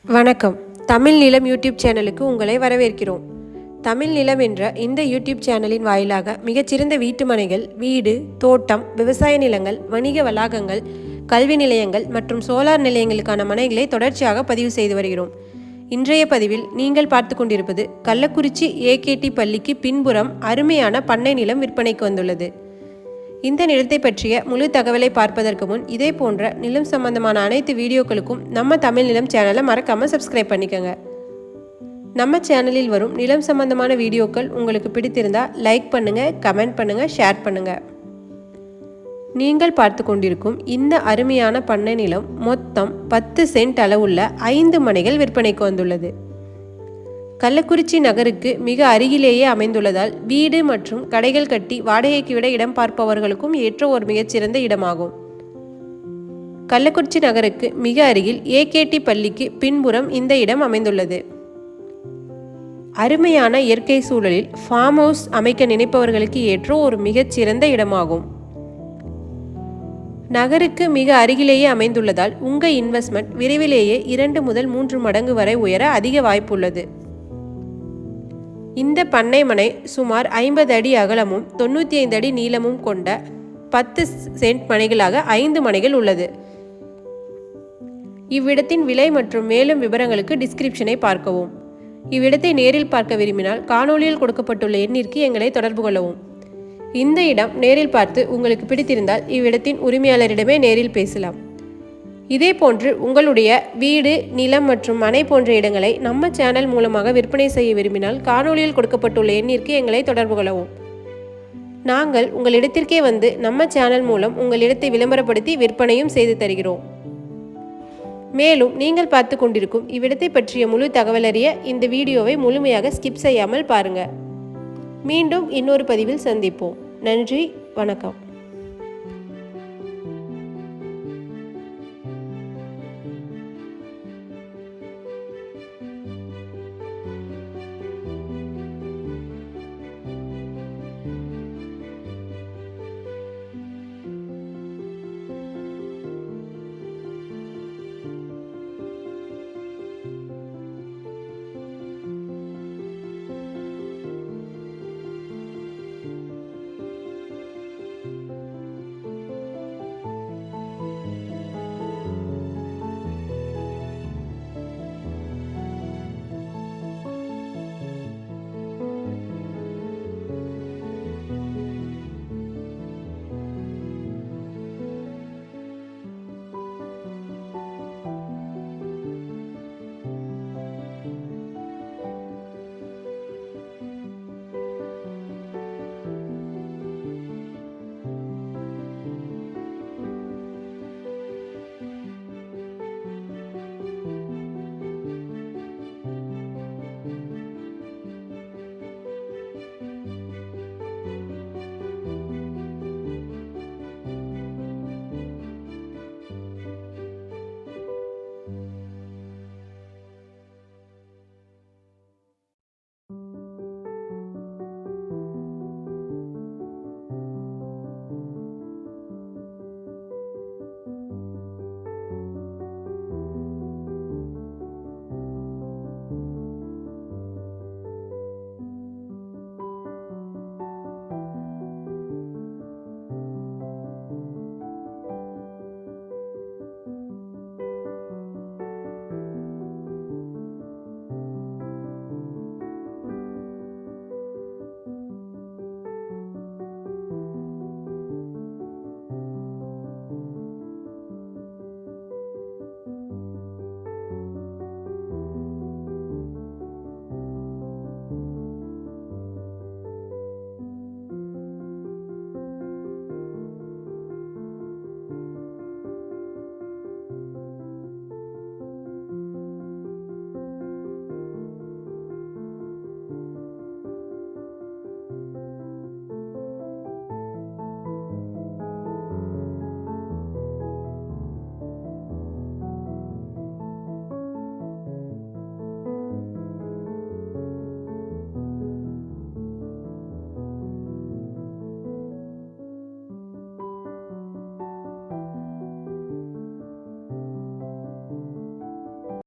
வணக்கம். தமிழ் நிலம் யூடியூப் சேனலுக்கு உங்களை வரவேற்கிறோம். தமிழ் நிலம் என்ற இந்த யூடியூப் சேனலின் வாயிலாக மிகச்சிறந்த வீட்டு மனைகள், வீடு, தோட்டம், விவசாய நிலங்கள், வணிக வளாகங்கள், கல்வி நிலையங்கள் மற்றும் சோலார் நிலையங்களுக்கான மனைகளை தொடர்ச்சியாக பதிவு செய்து வருகிறோம். இன்றைய பதிவில் நீங்கள் பார்த்து கொண்டிருப்பது கள்ளக்குறிச்சி ஏகேடி பள்ளிக்கு பின்புறம் அருமையான பண்ணை நிலம் விற்பனைக்கு வந்துள்ளது. இந்த நிலத்தை பற்றிய முழு தகவலை பார்ப்பதற்கு முன் இதே போன்ற நிலம் சம்பந்தமான அனைத்து வீடியோக்களுக்கும் நம்ம தமிழ் நிலம் சேனலை மறக்காமல் சப்ஸ்கிரைப் பண்ணிக்கோங்க. நம்ம சேனலில் வரும் நிலம் சம்பந்தமான வீடியோக்கள் உங்களுக்கு பிடித்திருந்தால் லைக் பண்ணுங்கள், கமெண்ட் பண்ணுங்கள், ஷேர் பண்ணுங்கள். நீங்கள் பார்த்து கொண்டிருக்கும் இந்த அருமையான பண்ணை நிலம் மொத்தம் 10 சென்ட் அளவுள்ள 5 மனைகள் விற்பனைக்கு வந்துள்ளது. கள்ளக்குறிச்சி நகருக்கு மிக அருகிலேயே அமைந்துள்ளதால் வீடு மற்றும் கடைகள் கட்டி வாடகைக்கு விட இடம் பார்ப்பவர்களுக்கும் ஏற்ற ஒரு மிகச்சிறந்த இடமாகும். கள்ளக்குறிச்சி நகருக்கு மிக அருகில் ஏகேடி பள்ளிக்கு பின்புறம் இந்த இடம் அமைந்துள்ளது. அருமையான இயற்கை சூழலில் ஃபார்ம் ஹவுஸ் அமைக்க நினைப்பவர்களுக்கு ஏற்ற ஒரு மிகச்சிறந்த இடமாகும். நகருக்கு மிக அருகிலேயே அமைந்துள்ளதால் உங்கள் இன்வெஸ்ட்மெண்ட் விரைவிலேயே 2 முதல் 3 மடங்கு வரை உயர அதிக வாய்ப்புள்ளது. இந்த பண்ணை மனை சுமார் 50 அடி அகலமும் 95 அடி நீளமும் கொண்ட 10 சென்ட் மனைகளாக 5 மனைகள் உள்ளது. இவ்விடத்தின் விலை மற்றும் மேலும் விவரங்களுக்கு டிஸ்கிரிப்ஷனை பார்க்கவும். இவ்விடத்தை நேரில் பார்க்க விரும்பினால் காணொலியில் கொடுக்கப்பட்டுள்ள எண்ணிற்கு எங்களை தொடர்பு கொள்ளவும். இந்த இடம் நேரில் பார்த்து உங்களுக்கு பிடித்திருந்தால் இவ்விடத்தின் உரிமையாளரிடமே நேரில் பேசலாம். இதே போன்று உங்களுடைய வீடு, நிலம் மற்றும் மனை போன்ற இடங்களை நம்ம சேனல் மூலமாக விற்பனை செய்ய விரும்பினால் காணொலியில் கொடுக்கப்பட்டுள்ள எண்ணிற்கு எங்களை தொடர்பு கொள்ளவும். நாங்கள் உங்கள் இடத்திற்கே வந்து நம்ம சேனல் மூலம் உங்கள் இடத்தை விளம்பரப்படுத்தி விற்பனையும் செய்து தருகிறோம். மேலும் நீங்கள் பார்த்து கொண்டிருக்கும் இவ்விடத்தை பற்றிய முழு தகவல் அறிய இந்த வீடியோவை முழுமையாக ஸ்கிப் செய்யாமல் பாருங்கள். மீண்டும் இன்னொரு பதிவில் சந்திப்போம். நன்றி, வணக்கம்.